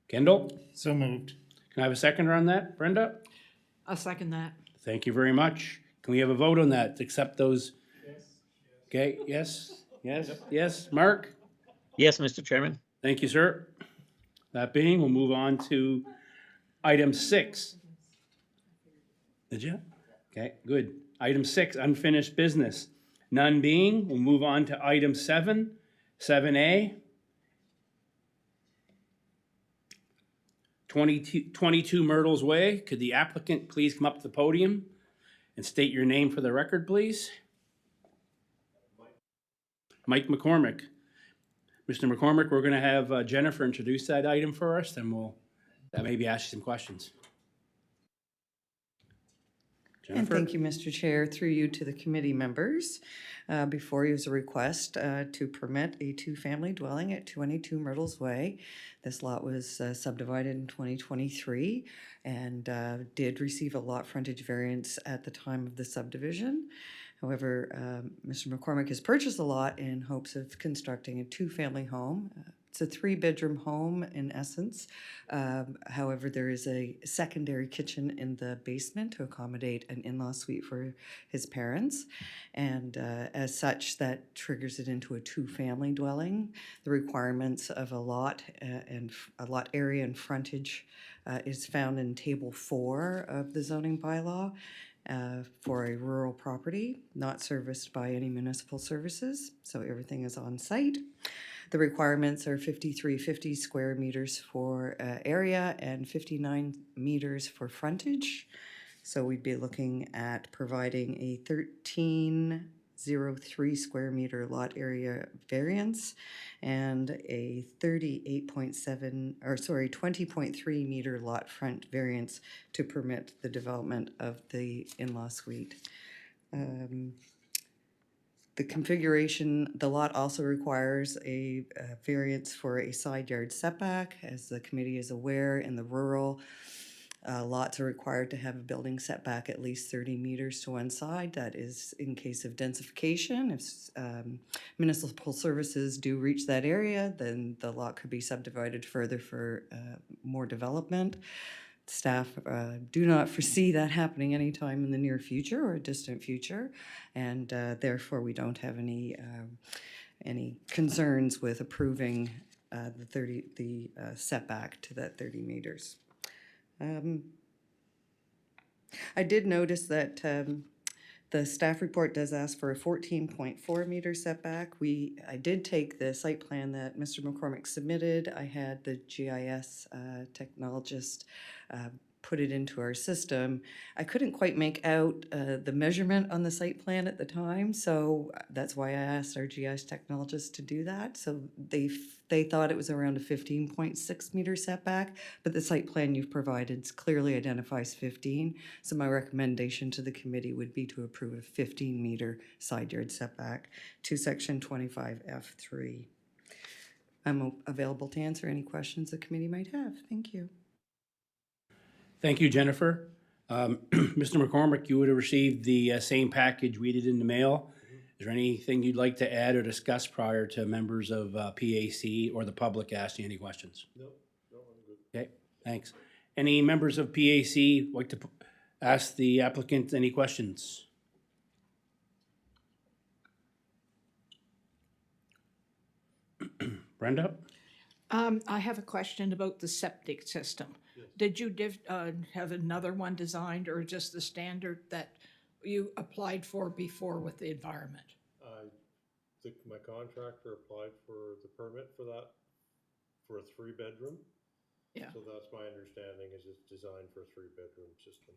Kendall? So moved. Can I have a seconder on that? Brenda? I'll second that. Thank you very much. Can we have a vote on that to accept those? Okay, yes, yes, yes. Mark? Yes, Mr. Chairman. Thank you, sir. That being, we'll move on to item 6. Did you? Okay, good. Item 6, unfinished business. None being, we'll move on to item 7, 7A. 22 Myrtles Way. Could the applicant please come up to the podium and state your name for the record, please? Mike McCormick. Mr. McCormick, we're going to have Jennifer introduce that item for us, then we'll maybe ask you some questions. And Jennifer? thank you, Mr. Chair, through you to the committee members. Before you is a request to permit a two-family dwelling at 22 Myrtles Way. This lot was subdivided in 2023 and did receive a lot frontage variance at the time of the subdivision. However, Mr. McCormick has purchased the lot in hopes of constructing a two-family home. It's a 3-bedroom home in essence. However, there is a secondary kitchen in the basement to accommodate an in-law suite for his parents. And as such, that triggers it into a two-family dwelling. The requirements of a lot and a lot area and frontage is found in Table 4 of the zoning bylaw. For a rural property, not serviced by any municipal services, so everything is on site. The requirements are 5350 square meters for area and 59 meters for frontage. So we'd be looking at providing a 1303 square meter lot area variance and a 20.3 meter lot front variance to permit the development of the in-law suite. The configuration, the lot also requires a variance for a side yard setback. As the committee is aware, in the rural, lots are required to have a building setback at least 30 meters to one side. That is in case of densification. If municipal services do reach that area, then the lot could be subdivided further for more development. Staff do not foresee that happening anytime in the near future or distant future, and therefore we don't have any concerns with approving the setback to that 30 meters. I did notice that the staff report does ask for a 14.4 meter setback. I did take the site plan that Mr. McCormick submitted. I had the GIS technologist put it into our system. I couldn't quite make out the measurement on the site plan at the time, so that's why I asked our GIS technologist to do that. So they thought it was around a 15.6 meter setback, but the site plan you've provided clearly identifies 15. So my recommendation to the committee would be to approve a 15 meter side yard setback to section 25F3. I'm available to answer any questions the committee might have. Thank you. Thank you, Jennifer. Mr. McCormick, you would have received the same package we did in the mail. Is there anything you'd like to add or discuss prior to members of PAC or the public asking any questions? No, I'm good. Okay, thanks. Any members of PAC like to ask the applicant any questions? Brenda? I have a question about the septic system. Yes. Did you have another one designed or just the standard that you applied for before with the environment? My contractor applied for the permit for that, for a 3-bedroom. Yeah. So that's my understanding, is it's designed for a 3-bedroom system.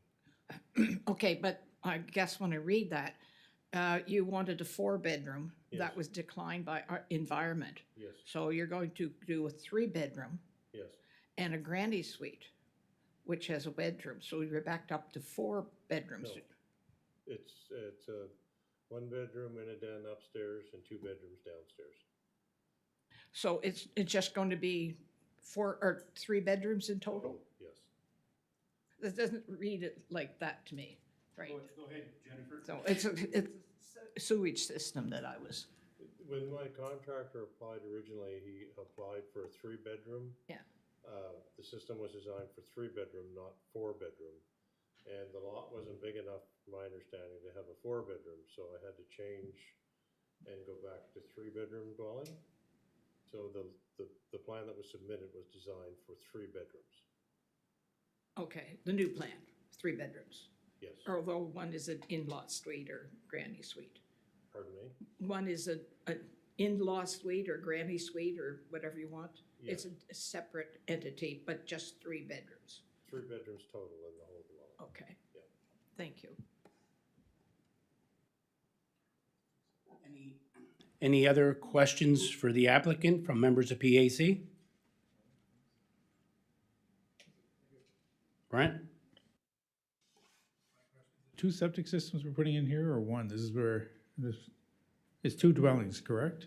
Okay, but I guess when I read that, you wanted a 4-bedroom. Yes. That was declined by our environment. Yes, So you're going to do a 3-bedroom yes, and a granny suite, which has a bedroom. So you're backed up to 4 bedrooms. No. It's a 1-bedroom and a den upstairs and 2 bedrooms downstairs. So it's just going to be 4 or 3 bedrooms in total? Yes. That doesn't read it like that to me, right? Go ahead, Jennifer. So it's a sewage system that I was, When my contractor applied originally, he applied for a 3-bedroom. Yeah. The system was designed for 3-bedroom, not 4-bedroom. And the lot wasn't big enough, from my understanding, to have a 4-bedroom, so I had to change and go back to 3-bedroom dwelling. So the plan that was submitted was designed for 3 bedrooms. Okay, the new plan, 3 bedrooms. Yes, Although one is an in-law suite or granny suite. pardon me? One is an in-law suite or granny suite or whatever you want. It's Yes, a separate entity, but just 3 bedrooms. 3 bedrooms total in the whole dwelling. Okay. Yeah. Thank you. Any other questions for the applicant from members of PAC? Brent? 2 septic systems we're putting in here, or 1? This is where, it's 2 dwellings, correct?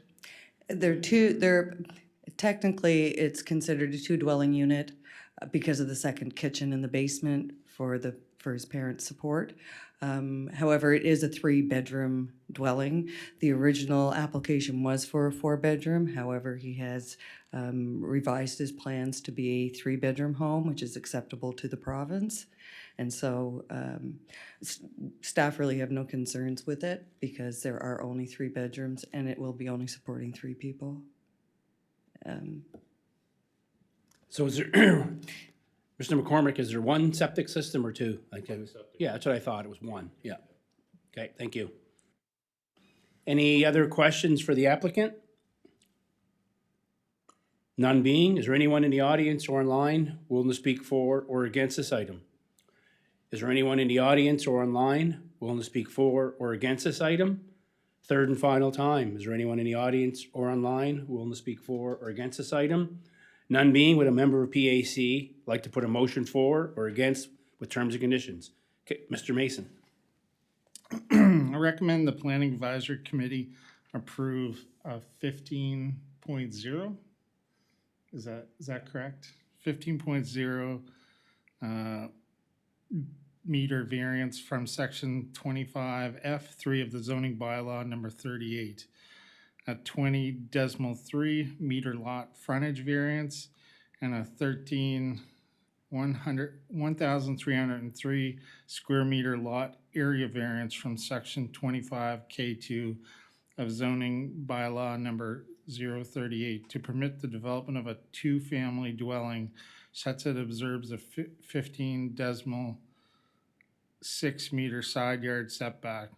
Technically, it's considered a 2-dwelling unit because of the second kitchen in the basement for his parents' support. However, it is a 3-bedroom dwelling. The original application was for a 4-bedroom. However, he has revised his plans to be a 3-bedroom home, which is acceptable to the province. And so staff really have no concerns with it because there are only 3 bedrooms and it will be only supporting 3 people. So is there, Mr. McCormick, is there 1 septic system or 2? Like, Septic. yeah, that's what I thought, it was 1, yeah. Okay, thank you. Any other questions for the applicant? None being, is there anyone in the audience or online willing to speak for or against this item? Is there anyone in the audience or online willing to speak for or against this item? Third and final time, is there anyone in the audience or online willing to speak for or against this item? None being, would a member of PAC like to put a motion for or against with terms and conditions? Okay, Mr. Mason. I recommend the Planning Advisory Committee approve 15.0. Is that correct? 15.0 meter variance from section 25F3 of the zoning bylaw number 38. A 20.3 meter lot frontage variance and a 1,303 square meter lot area variance from section 25K2 of zoning bylaw number 038 to permit the development of a 2-family dwelling such that it observes a 15.6 meter side yard setback,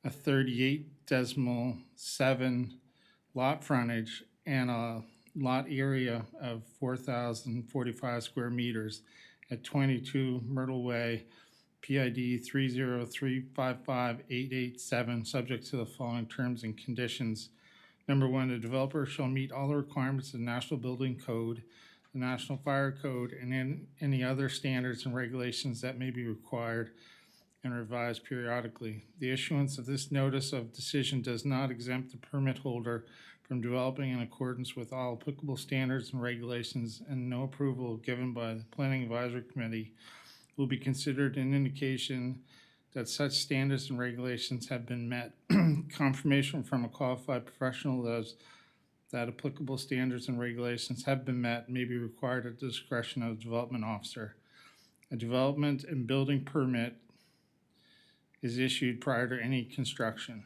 a 38.7 lot frontage, and a lot area of 4,045 square meters at 22 Myrtle Way, PID 303558887, subject to the following terms and conditions. Number 1, the developer shall meet all the requirements of the National Building Code, the National Fire Code, and any other standards and regulations that may be required and revised periodically. The issuance of this notice of decision does not exempt the permit holder from developing in accordance with all applicable standards and regulations, and no approval given by the Planning Advisory Committee will be considered an indication that such standards and regulations have been met. Confirmation from a qualified professional that applicable standards and regulations have been met may be required at the discretion of the development officer. A development and building permit is issued prior to any construction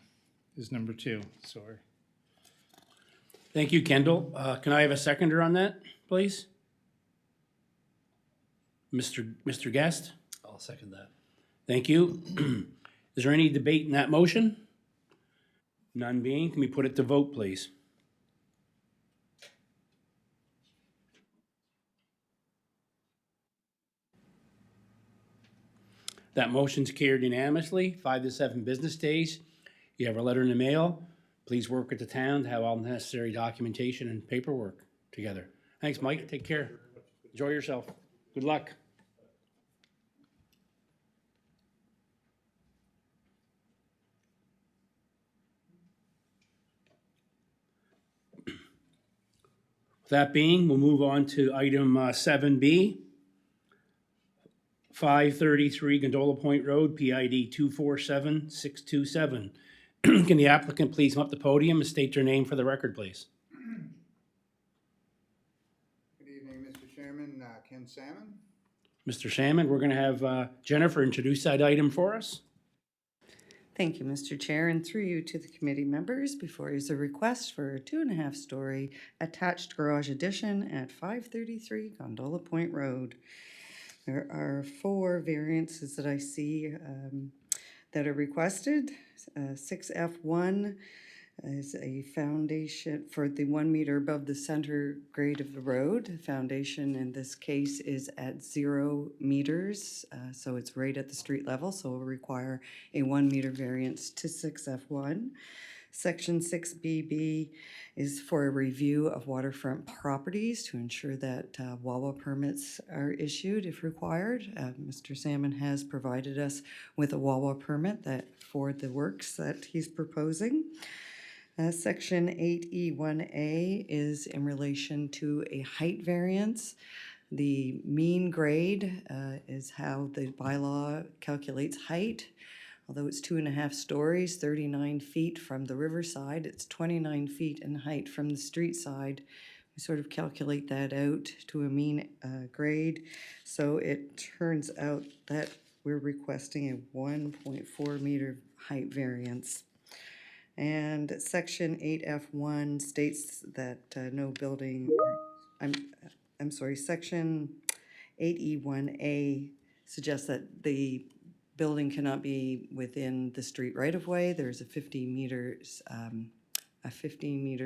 is number 2. Sorry. Thank you, Kendall. Can I have a seconder on that, please? Mr. Guest? I'll second that. Thank you. Is there any debate in that motion? None being, can we put it to vote, please? That motion's carried unanimously, 5 to 7 business days. You have a letter in the mail. Please work with the town to have all necessary documentation and paperwork together. Thanks, Mike. Take care. Enjoy yourself. Good luck. That being, we'll move on to item 7B. 533 Gondola Point Road, PID 247627. Can the applicant please come up to the podium and state their name for the record, please? Good evening, Mr. Chairman. Ken Salmon. Mr. Salmon, we're going to have Jennifer introduce that item for us. Thank you, Mr. Chair, and through you to the committee members. Before you is a request for a 2.5-story attached garage addition at 533 Gondola Point Road. There are 4 variances that I see that are requested. 6F1 is a foundation for the 1 meter above the center grade of the road. The foundation in this case is at 0 meters, so it's right at the street level, so it will require a 1 meter variance to 6F1. Section 6BB is for a review of waterfront properties to ensure that WAWA permits are issued if required. Mr. Salmon has provided us with a WAWA permit for the works that he's proposing. Section 8E1A is in relation to a height variance. The mean grade is how the bylaw calculates height. Although it's 2.5 stories, 39 feet from the riverside, it's 29 feet in height from the street side. We sort of calculate that out to a mean grade. So it turns out that we're requesting a 1.4 meter height variance. And section 8F1 states that no building, I'm sorry, section 8E1A suggests that the building cannot be within the street right-of-way. There's a 15 meter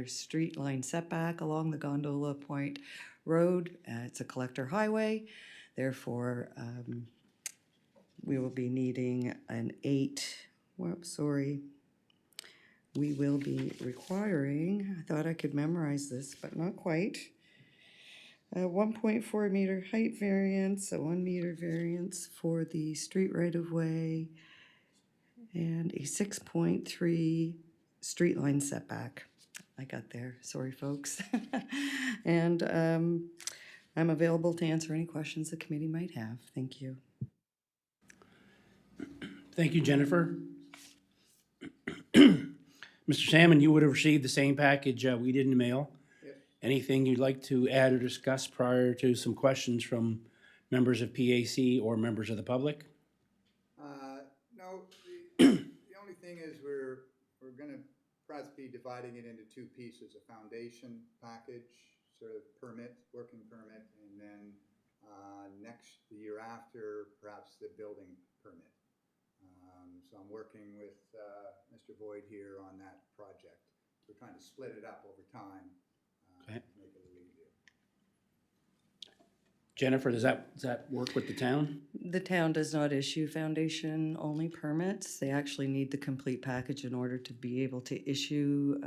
street line setback along the Gondola Point Road. It's a collector highway. Therefore, we will be needing we will be requiring, I thought I could memorize this, but not quite, a 1.4 meter height variance, a 1 meter variance for the street right-of-way, and a 6.3 street line setback. I got there, sorry folks. And I'm available to answer any questions the committee might have. Thank you. Thank you, Jennifer. Mr. Salmon, you would have received the same package we did in the mail. Yes. Anything you'd like to add or discuss prior to some questions from members of PAC or members of the public? No, the only thing is we're going to perhaps be dividing it into 2 pieces, a foundation package, sort of permit, working permit, and then the year after, perhaps the building permit. So I'm working with Mr. Boyd here on that project. We're trying to split it up over time Okay. to make it a little easier. Jennifer, does that work with the town? The town does not issue foundation-only permits. They actually need the complete package in order to be able to issue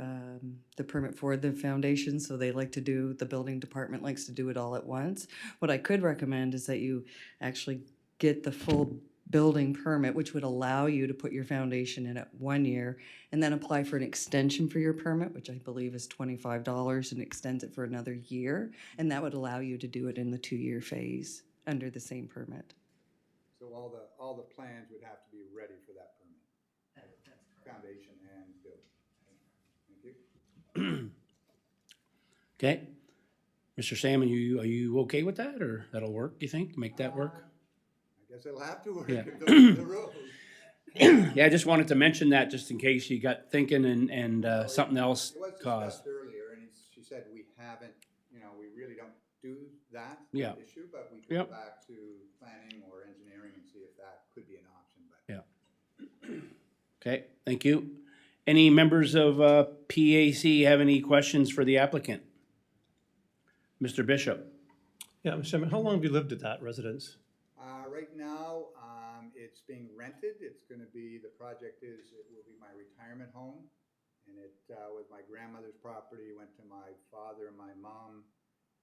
the permit for the foundation, so the building department likes to do it all at once. What I could recommend is that you actually get the full building permit, which would allow you to put your foundation in at 1 year, and then apply for an extension for your permit, which I believe is $25, and extends it for another year, and that would allow you to do it in the 2-year phase under the same permit. So all the plans would have to be ready for that permit. Foundation and building. Thank you. Okay. Mr. Salmon, are you okay with that, or that'll work, do you think? Make that work? I guess it'll have to work Yeah. if those are the rules. Yeah, I just wanted to mention that just in case you got thinking and something else It was caused. discussed earlier, and she said we haven't, we really don't do that Yeah. issue, but we could Yep. go back to planning or engineering and see if that could be an option, but. Yeah. Okay, thank you. Any members of PAC have any questions for the applicant? Mr. Bishop? Yeah, Mr. Chairman, how long have you lived at that residence? Right now, it's being rented. It will be my retirement home. And it was my grandmother's property, went to my father and my mom.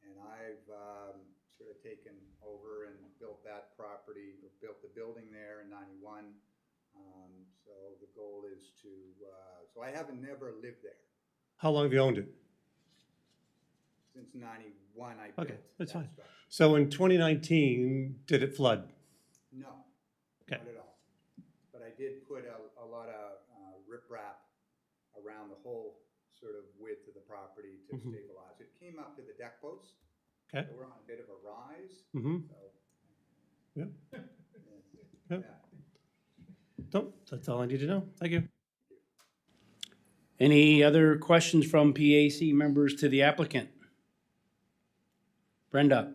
And I've sort of taken over and built that property, built the building there in '91. So the goal is so I haven't never lived there. How long have you owned it? Since '91, I built Okay, that's that fine. structure. So in 2019, did it flood? No, Okay. not at all. But I did put a lot of riprap around the whole sort of width of the property to stabilize. It came up to the deck posts, Okay. So we're on a bit of a rise, Mm-hmm. so. Yep. Yeah. Yep. Nope, that's all I need to know. Thank you. Any other questions from PAC members to the applicant? Brenda?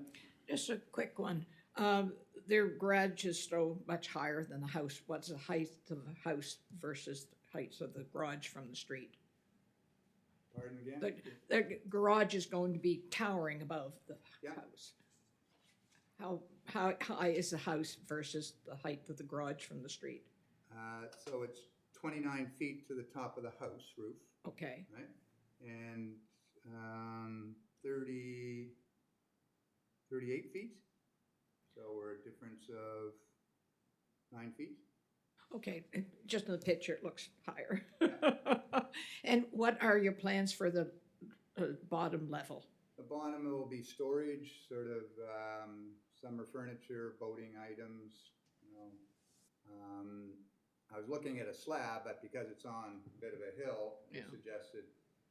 Just a quick one. Their garage is so much higher than the house. What's the height of the house versus the height of the garage from the street? Pardon again? The garage is going to be towering above the Yeah. house. How high is the house versus the height of the garage from the street? So it's 29 feet to the top of the house roof, Okay, right? And 38 feet. So we're a difference of 9 feet. okay, just in the picture, it looks higher. And what are your plans for the bottom level? The bottom will be storage, sort of summer furniture, boating items, you know. I was looking at a slab, but because it's on a bit of a hill, it Yeah. suggested,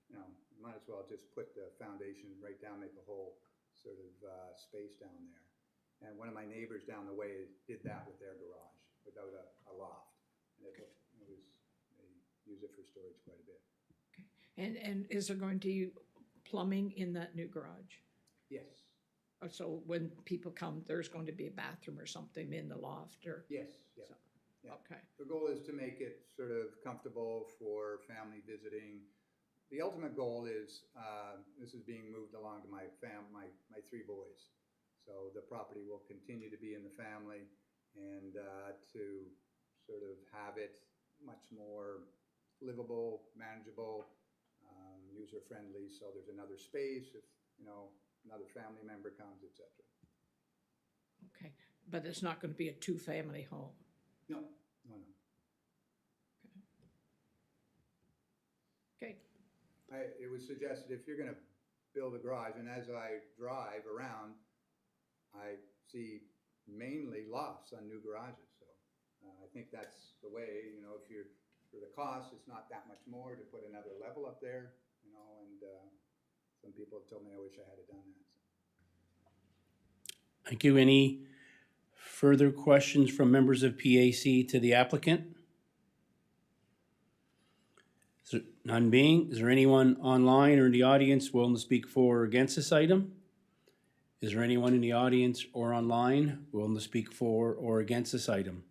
you know, might as well just put the foundation right down, make a whole sort of space down there. And one of my neighbors down the way did that with their garage without a loft. And they use it for storage quite a bit. And is there going to be plumbing in that new garage? Yes, So when people come, there's going to be a bathroom or something in the loft or? yes, yeah. So- Yeah. Okay, The goal is to make it sort of comfortable for family visiting. The ultimate goal is, this is being moved along to my 3 boys. So the property will continue to be in the family and to sort of have it much more livable, manageable, user-friendly, so there's another space if, you know, another family member comes, etc. okay. But it's not going to be a two-family home? No, no, no. Okay, It was suggested if you're gonna build a garage, and as I drive around, I see mainly lofts on new garages, so I think that's the way, you know, if you're, for the cost, it's not that much more to put another level up there, you know, and some people have told me I wish I had done that, so. Thank you. Any further questions from members of PAC to the applicant? None being, is there anyone online or in the audience willing to speak for or against this item? Is there anyone in the audience or online willing to speak for or against this item?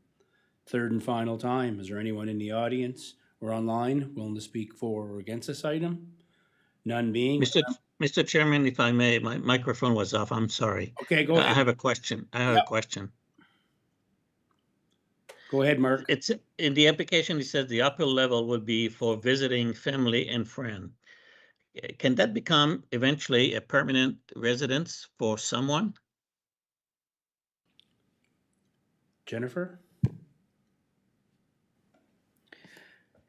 Third and final time, is there anyone in the audience or online willing to speak for or against this item? None being. Mr. Chairman, if I may, my microphone was off. I'm sorry. Okay, go I ahead. have a question. Go ahead, Mark. It's in the application, it says the upper level would be for visiting family and friend. Can that become eventually a permanent residence for someone? Jennifer?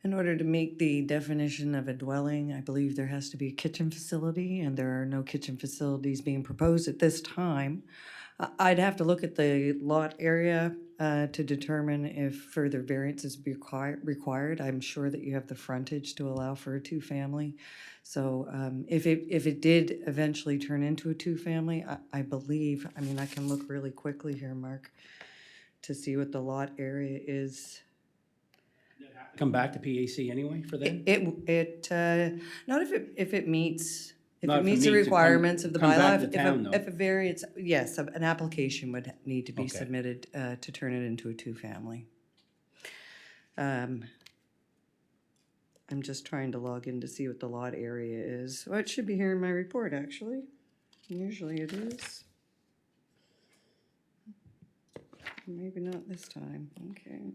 In order to meet the definition of a dwelling, I believe there has to be a kitchen facility, and there are no kitchen facilities being proposed at this time. I'd have to look at the lot area to determine if further variance is required. I'm sure that you have the frontage to allow for a two-family. So if it did eventually turn into a two-family, I believe, I mean, I can look really quickly here, Mark, to see what the lot area is. Come back to PAC anyway for that? Not if it meets, if Not it meets the it come- requirements of the come back bylaw. to town, though. If a variance, yes, an application would need to be Okay. submitted to turn it into a two-family. I'm just trying to log in to see what the lot area is. Well, it should be here in my report, actually. Usually it is. Maybe not this time, okay.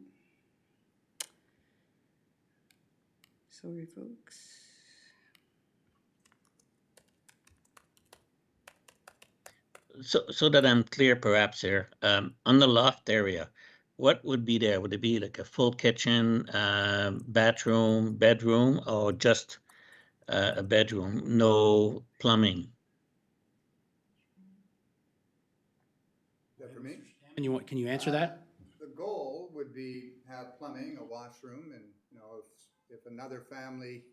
Sorry, folks. So that I'm clear perhaps here, on the loft area, what would be there? Would it be like a full kitchen, bathroom, bedroom, or just a bedroom, no plumbing? Is that for me? Can you answer that? The goal would be have plumbing, a washroom, and, you know, if another family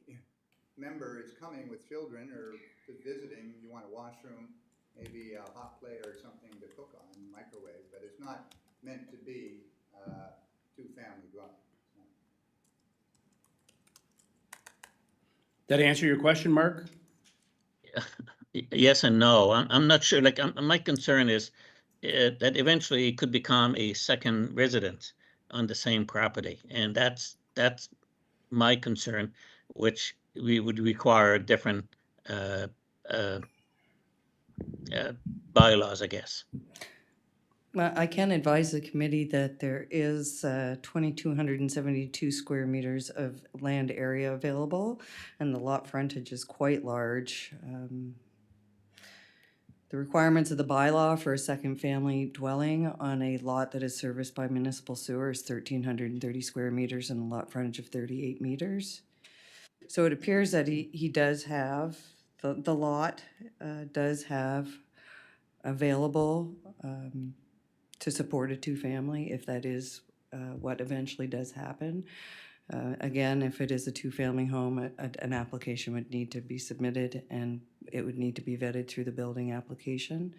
member is coming with children or just visiting, you want a washroom maybe a hot plate or something to cook on, microwave, but it's not meant to be two-family dwelling. That answer your question, Mark? Yes and no. I'm not sure, like, my concern is that eventually it could become a second residence on the same property. And that's my concern, which we would require different uh, uh, bylaws, I guess. Well, I can advise the committee that there is 2,272 square meters of land area available, and the lot frontage is quite large. The requirements of the bylaw for a second-family dwelling on a lot that is serviced by municipal sewer is 1,330 square meters and a lot frontage of 38 meters. So it appears that he does have, the lot does have available to support a two-family, if that is what eventually does happen. Again, if it is a two-family home, an application would need to be submitted, and it would need to be vetted through the building application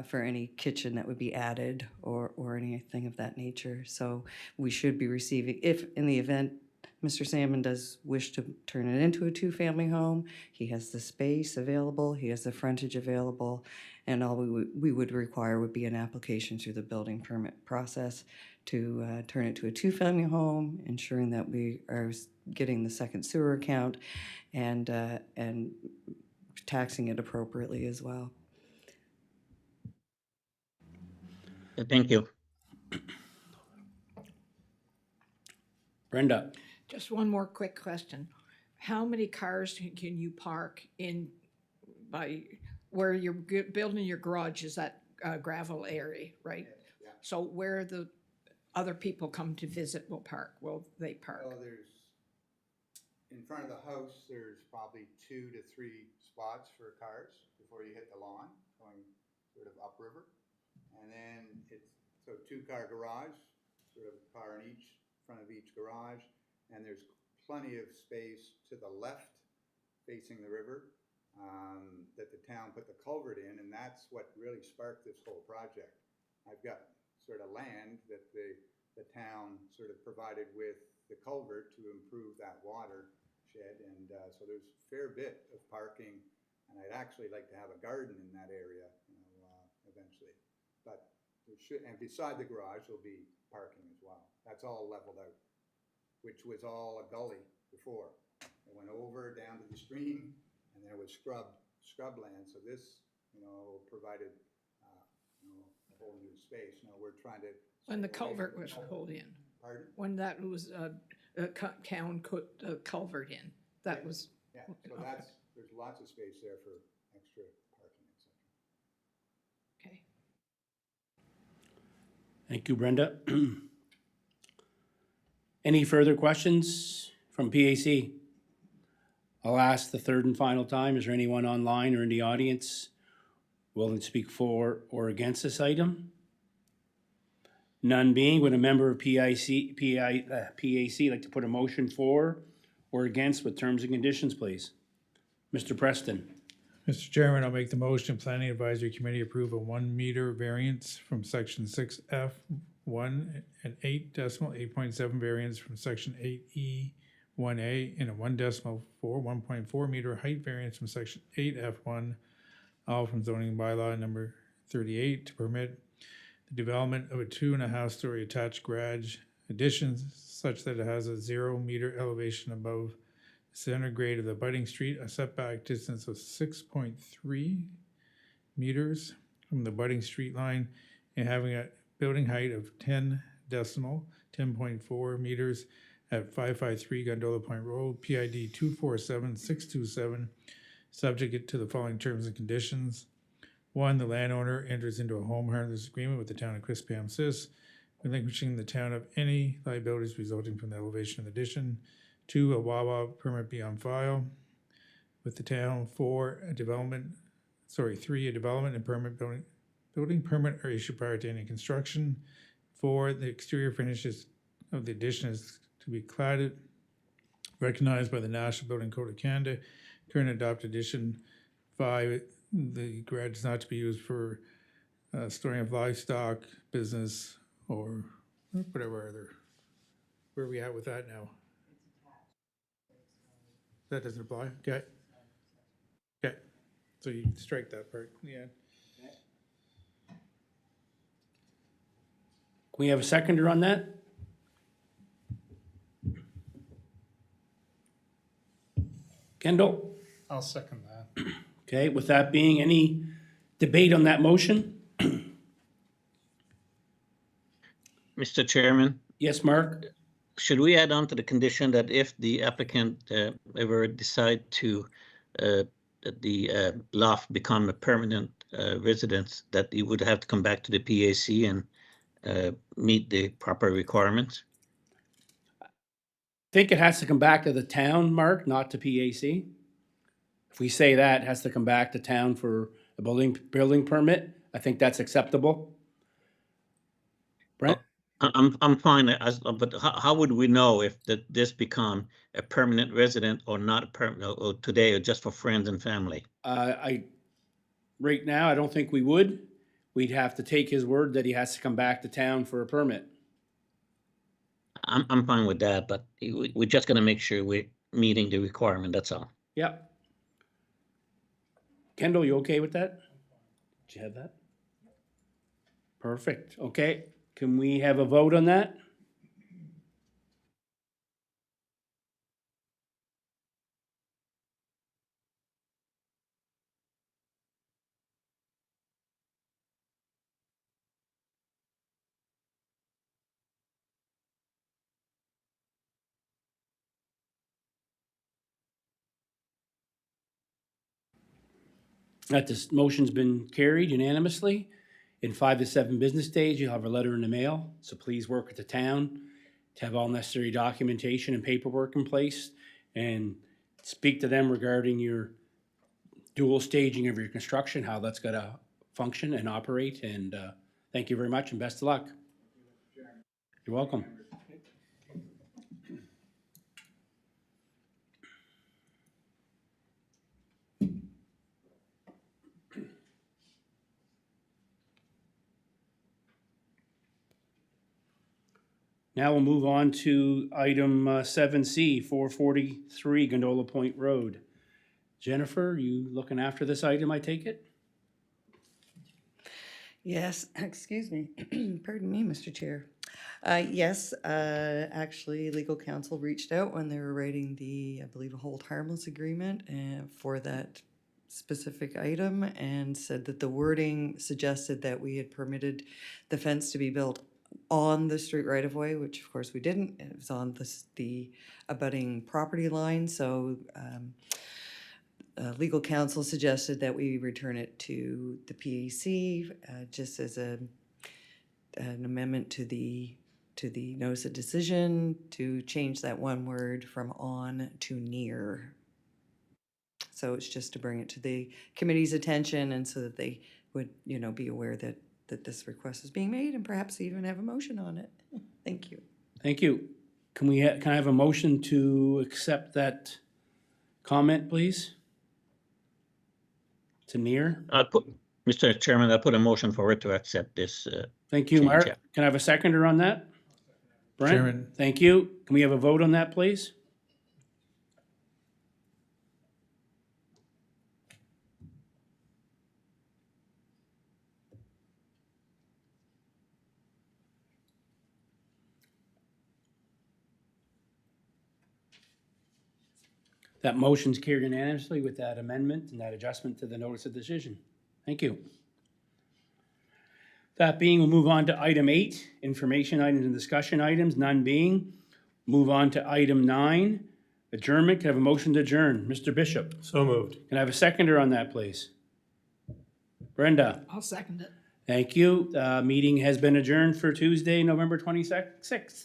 for any kitchen that would be added or anything of that nature. So we should be receiving, if in the event Mr. Salmon does wish to turn it into a two-family home, he has the space available, he has the frontage available, and all we would require would be an application through the building permit process to turn it to a two-family home, ensuring that we are getting the second sewer account and taxing it appropriately as well. Thank you. Brenda? Just one more quick question. How many cars can you park in by where you're building your garage is that gravel area, right? Yeah. So where the other people come to visit will they park? Well, in front of the house, there's probably 2 to 3 spots for cars before you hit the lawn, going sort of upriver. And then so 2-car garage, sort of a car in front of each garage. And there's plenty of space to the left facing the river that the town put the culvert in, and that's what really sparked this whole project. I've got sort of land that the town sort of provided with the culvert to improve that watershed, and so there's a fair bit of parking, and I'd actually like to have a garden in that area, eventually. But there should, and beside the garage, there'll be parking as well. That's all leveled out, which was all a gully before. It went over down to the stream, and there was scrub land. So this, provided, a whole new space. Now we're trying to. When the culvert was pulled in, Pardon? when that was town put a culvert in, that was. Yeah, so there's lots of space there for extra parking, et cetera. Okay. Thank you, Brenda. Any further questions from PAC? I'll ask the third and final time, is there anyone online or in the audience willing to speak for or against this item? None being, would a member of PAC like to put a motion for or against with terms and conditions, please? Mr. Preston? Mr. Chairman, I'll make the motion. Planning Advisory Committee approve a 1 meter variance from section 6F 1 and 8.7 variance from section 8E 1A and a 1.4 meter height variance from section 8F1, all from zoning bylaw number 38 to permit the development of a 2.5 story attached garage addition such that it has a 0 meter elevation above the center grade of the abutting street, a setback distance of 6.3 meters from the abutting street line, and having a building height of 10.4 meters at 553 Gondola Point Road, PID 247627, subject to the following terms and conditions. 1, the landowner enters into a home harmless agreement with the town of Quispamsis, relinquishing the town of any liabilities resulting from the elevation of the addition. 2, a WAWA permit be on file with the town. 3, a development and permit building permit are issued prior to any construction. 4, the exterior finishes of the addition is to be cladded, recognized by the National Building Code of Canada, current adopted edition. 5, the garage is not to be used for storing of livestock, business, or whatever other. Where are we at with that now? That doesn't apply? Okay. Okay, so you strike that part, yeah. Can we have a seconder on that? Kendall? I'll second that. Okay, with that being, any debate on that motion? Mr. Chairman, Yes, Mark? should we add on to the condition that if the applicant ever decide to that the loft become a permanent residence, that he would have to come back to the PAC and meet the proper requirements? Think it has to come back to the town, Mark, not to PAC? If we say that, it has to come back to town for a building permit, I think that's acceptable. Brent? I'm fine, but how would we know if this become a permanent resident or not a permanent, or today, or just for friends and family? Right now, I don't think we would. We'd have to take his word that he has to come back to town for a permit. I'm fine with that, but we're just gonna make sure we're meeting the requirement, that's all. Yep. Kendall, you okay with that? Did you have that? Perfect, okay. Can we have a vote on that? That this motion's been carried unanimously. In 5 to 7 business days, you'll have a letter in the mail, so please work with the town to have all necessary documentation and paperwork in place, and speak to them regarding your dual staging of your construction, how that's gonna function and operate, and thank you very much and best of luck. You're welcome. Now we'll move on to item 7C, 443 Gondola Point Road. Jennifer, you looking after this item, I take it? Yes, excuse me. Pardon me, Mr. Chair. Yes, actually, legal counsel reached out when they were writing the, I believe, a hold harmless agreement for that specific item, and said that the wording suggested that we had permitted the fence to be built on the street right of way, which of course we didn't. It was on the abutting property line, so legal counsel suggested that we return it to the PAC just as an amendment to the notice of decision to change that one word from on to near. So it's just to bring it to the committee's attention, and so that they would, be aware that this request is being made, and perhaps even have a motion on it. Thank you. Thank you. Can I have a motion to accept that comment, please? To near? Mr. Chairman, I put a motion for it to accept this. Thank you, change, Mark. yeah. Can I have a seconder on that? Brent? Chairman. Thank you. Can we have a vote on that, please? That motion's carried unanimously with that amendment and that adjustment to the notice of decision. Thank you. That being, we'll move on to item 8, information items and discussion items, none being. Move on to item 9, adjournment. Can I have a motion to adjourn? Mr. Bishop, So moved. can I have a seconder on that, please? Brenda, I'll second it. thank you. Meeting has been adjourned for Tuesday, November 26th.